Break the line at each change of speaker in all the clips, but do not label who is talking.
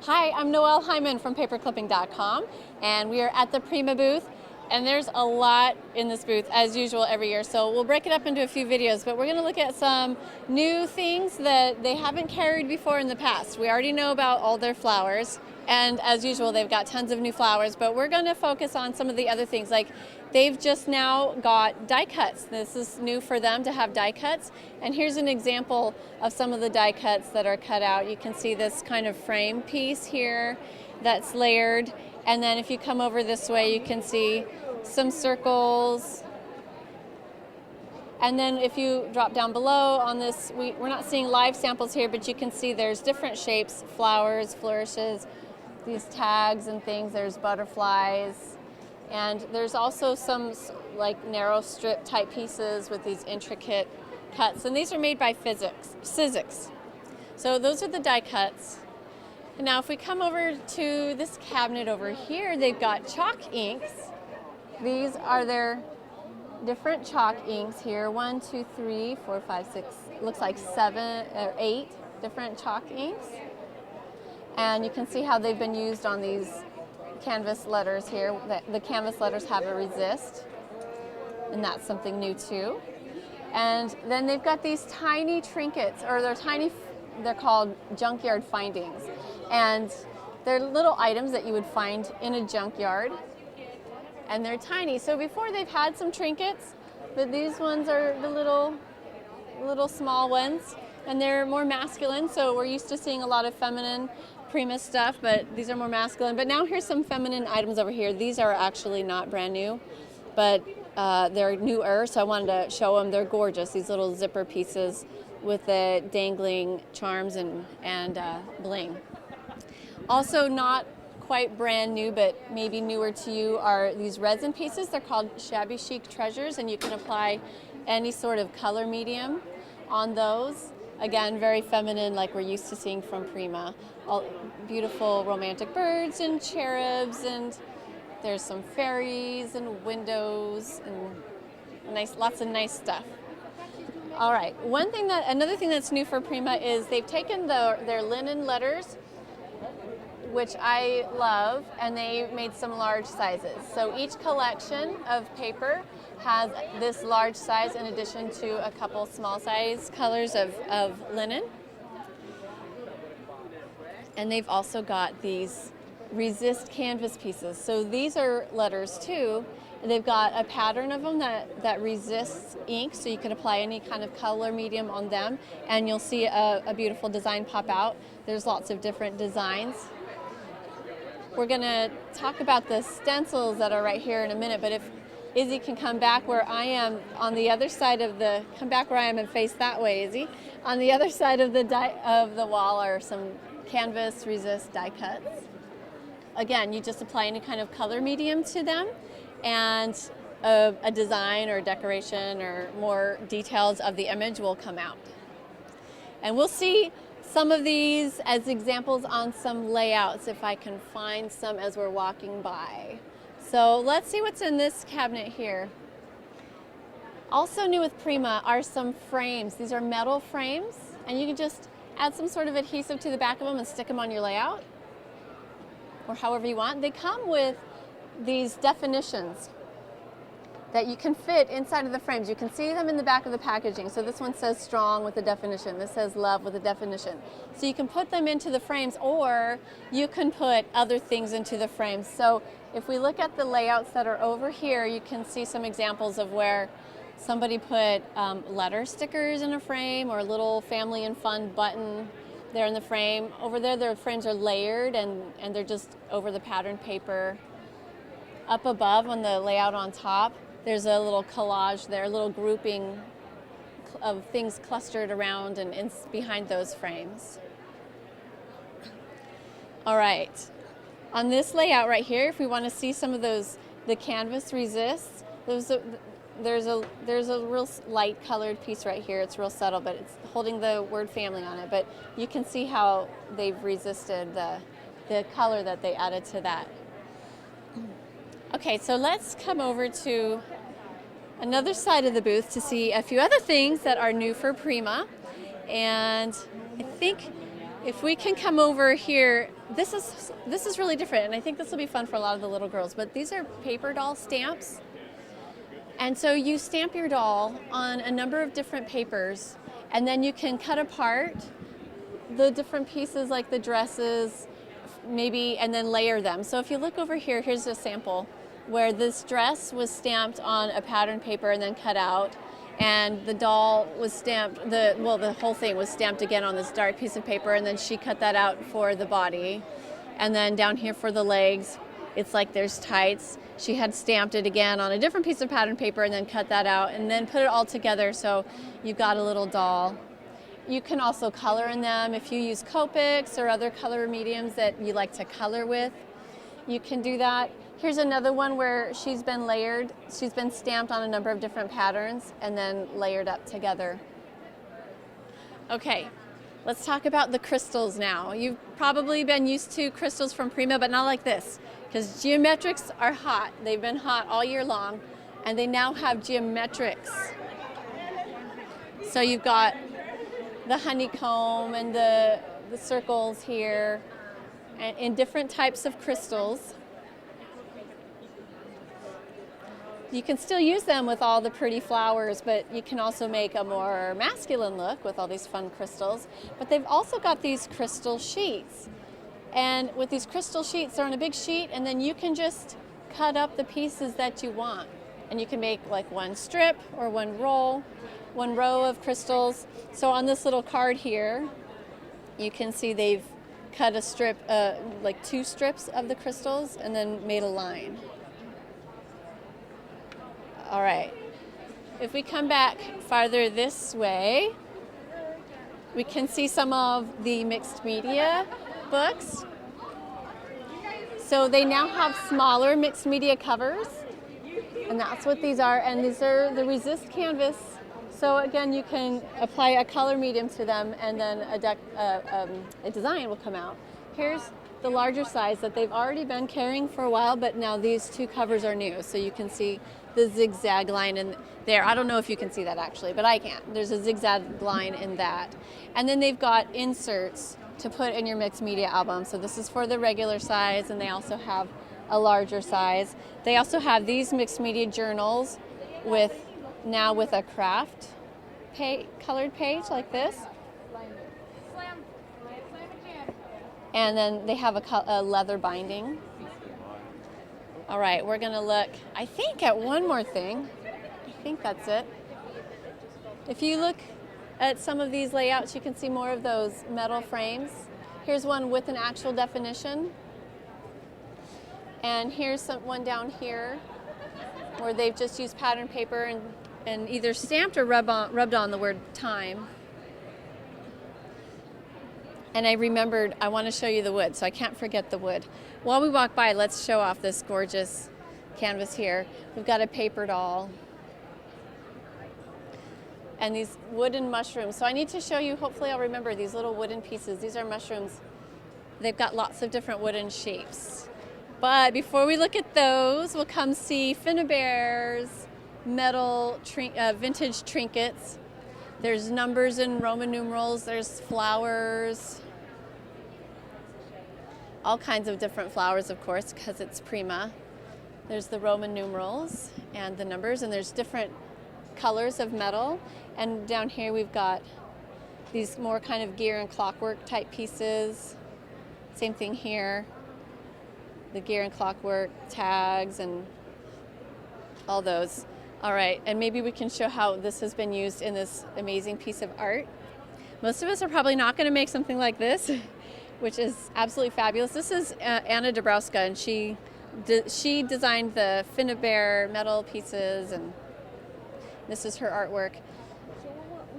Hi, I'm Noelle Hyman from paperclipping.com, and we are at the Prima booth, and there's a lot in this booth as usual every year, so we'll break it up into a few videos, but we're going to look at some new things that they haven't carried before in the past. We already know about all their flowers, and as usual they've got tons of new flowers, but we're going to focus on some of the other things, like they've just now got die cuts. This is new for them to have die cuts, and here's an example of some of the die cuts that are cut out. You can see this kind of frame piece here that's layered, and then if you come over this way you can see some circles, and then if you drop down below on this, we're not seeing live samples here, but you can see there's different shapes, flowers, flourishes, these tags and things, there's butterflies, and there's also some like narrow strip type pieces with these intricate cuts, and these are made by Sizzix. So those are the die cuts. And now if we come over to this cabinet over here, they've got chalk inks. These are their different chalk inks here. 1, 2, 3, 4, 5, 6, looks like 7 or 8 different chalk inks. And you can see how they've been used on these canvas letters here. The canvas letters have a resist, and that's something new too. And then they've got these tiny trinkets, or they're called junkyard findings. And they're little items that you would find in a junkyard, and they're tiny. So before they've had some trinkets, but these ones are the little small ones, and they're more masculine, so we're used to seeing a lot of feminine Prima stuff, but these are more masculine. But now here's some feminine items over here. These are actually not brand new, but they're newer, so I wanted to show them. They're gorgeous, these little zipper pieces with the dangling charms and bling. Also not quite brand new, but maybe newer to you, are these resin pieces. They're called Shabby Chic Treasures, and you can apply any sort of color medium on those. Again, very feminine, like we're used to seeing from Prima. All beautiful romantic birds and cherubs, and there's some fairies and windows and lots of nice stuff. All right, another thing that's new for Prima is they've taken their linen letters, which I love, and they made some large sizes. So each collection of paper has this large size in addition to a couple small size colors of linen. And they've also got these resist canvas pieces. So these are letters too. And they've got a pattern of them that resists ink, so you can apply any kind of color medium on them, and you'll see a beautiful design pop out. There's lots of different designs. We're going to talk about the stencils that are right here in a minute, but if Izzy can come back where I am on the other side of come back where I am and face that way, Izzy. On the other side of the wall are some canvas resist die cuts. Again, you just apply any kind of color medium to them, and a design or decoration or more details of the image will come out. And we'll see some of these as examples on some layouts if I can find some as we're walking by. So let's see what's in this cabinet here. Also new with Prima are some frames. These are metal frames, and you can just add some sort of adhesive to the back of them and stick them on your layout, or however you want. They come with these definitions that you can fit inside of the frames. You can see them in the back of the packaging. So this one says strong with a definition. This says love with a definition. So you can put them into the frames, or you can put other things into the frames. So if we look at the layouts that are over here, you can see some examples of where somebody put letter stickers in a frame, or a little family and fun button there in the frame. Over there, their frames are layered, and they're just over the patterned paper. Up above on the layout on top, there's a little collage there, a little grouping of things clustered around and behind those frames. All right, on this layout right here, if we want to see some of those, the canvas resists, there's a real light colored piece right here. It's real subtle, but it's holding the word family on it. But you can see how they've resisted the color that they added to that. Okay, so let's come over to another side of the booth to see a few other things that are new for Prima. And I think If we can come over here, this is really different, and I think this will be fun for a lot of the little girls, but these are paper doll stamps. And so you stamp your doll on a number of different papers, and then you can cut apart the different pieces like the dresses, maybe, and then layer them. So if you look over here, here's a sample where this dress was stamped on a pattern paper and then cut out. And the doll was stamped, the whole thing was stamped again on this dark piece of paper, and then she cut that out for the body. And then down here for the legs, it's like there's tights. She had stamped it again on a different piece of pattern paper and then cut that out and then put it all together so you've got a little doll. You can also color in them if you use Copics or other color mediums that you like to color with. You can do that. Here's another one where she's been layered. She's been stamped on a number of different patterns and then layered up together. Okay, let's talk about the crystals now. You've probably been used to crystals from Prima, but not like this, because geometrics are hot. They've been hot all year long, and they now have geometrics. So you've got the honeycomb and the circles here, and in different types of crystals. You can still use them with all the pretty flowers, but you can also make a more masculine look with all these fun crystals. But they've also got these crystal sheets. And with these crystal sheets, they're on a big sheet, and then you can just cut up the pieces that you want. And you can make like one strip or one row of crystals. So on this little card here, you can see they've cut a strip, like 2 strips of the crystals, and then made a line. All right, if we come back farther this way, we can see some of the mixed media books. So they now have smaller mixed media covers, and that's what these are. And these are the resist canvas. So again, you can apply a color medium to them, and then a design will come out. Here's the larger size that they've already been carrying for a while, but now these 2 covers are new. So you can see the zigzag line in there. I don't know if you can see that actually, but I can. There's a zigzag line in that. And then they've got inserts to put in your mixed media album. So this is for the regular size, and they also have a larger size. They also have these mixed media journals with a craft colored page like this. And then they have a leather binding. All right, we're gonna look, I think, at one more thing. I think that's it. If you look at some of these layouts, you can see more of those metal frames. Here's one with an actual definition. And here's one down here where they've just used pattern paper and either stamped or rubbed on the word time. And I remembered, I want to show you the wood, so I can't forget the wood. While we walk by, let's show off this gorgeous canvas here. We've got a paper doll and these wooden mushrooms. So I need to show you, hopefully I'll remember these little wooden pieces. These are mushrooms. They've got lots of different wooden shapes. But before we look at those, we'll come see Finnabair's metal vintage trinkets. There's numbers and Roman numerals, there's flowers, all kinds of different flowers, of course, because it's Prima. There's the Roman numerals and the numbers, and there's different colors of metal. And down here we've got these more kind of gear and clockwork type pieces. Same thing here, the gear and clockwork tags and all those. All right, and maybe we can show how this has been used in this amazing piece of art. Most of us are probably not going to make something like this, which is absolutely fabulous. This is Anna Dabrowska, and she designed the Finnabair metal pieces, and this is her artwork.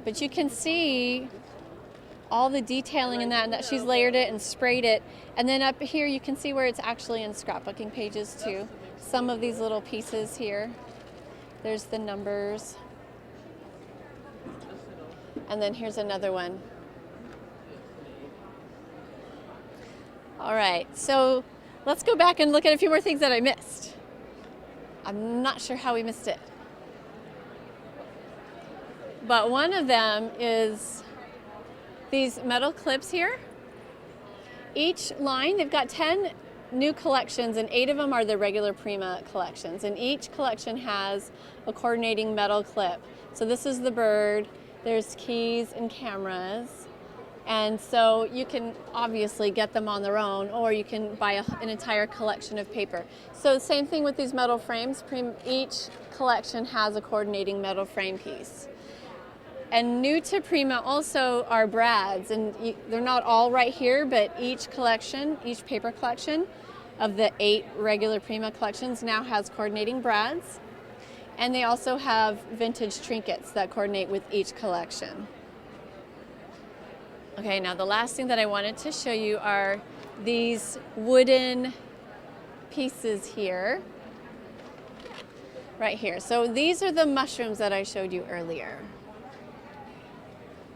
But you can see all the detailing in that, and that she's layered it and sprayed it. And then up here you can see where it's actually in scrapbooking pages too. Some of these little pieces here. There's the numbers. And then here's another one. All right, so let's go back and look at a few more things that I missed. I'm not sure how we missed it. But one of them is these metal clips here. Each line, they've got 10 new collections, and 8 of them are the regular Prima collections. And each collection has a coordinating metal clip. So this is the bird, there's keys and cameras. And so you can obviously get them on their own, or you can buy an entire collection of paper. So same thing with these metal frames. Each collection has a coordinating metal frame piece. And new to Prima also are brads, and they're not all right here, but each collection, each paper collection of the 8 regular Prima collections now has coordinating brads. And they also have vintage trinkets that coordinate with each collection. Okay, now the last thing that I wanted to show you are these wooden pieces here, right here. So these are the mushrooms that I showed you earlier.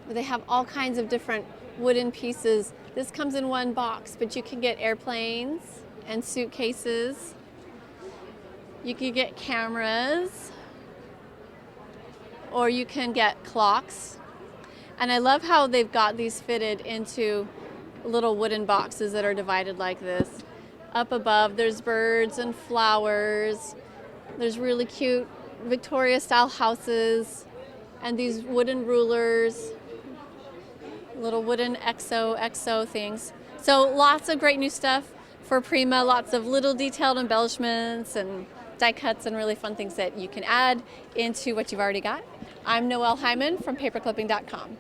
They have all kinds of different wooden pieces. This comes in one box, but you can get airplanes and suitcases. You can get cameras, or you can get clocks. And I love how they've got these fitted into little wooden boxes that are divided like this. Up above, there's birds and flowers. There's really cute Victoria-style houses and these wooden rulers, little wooden XO things. So lots of great new stuff for Prima, lots of little detailed embellishments and die cuts and really fun things that you can add into what you've already got. I'm Noelle Hyman from paperclipping.com.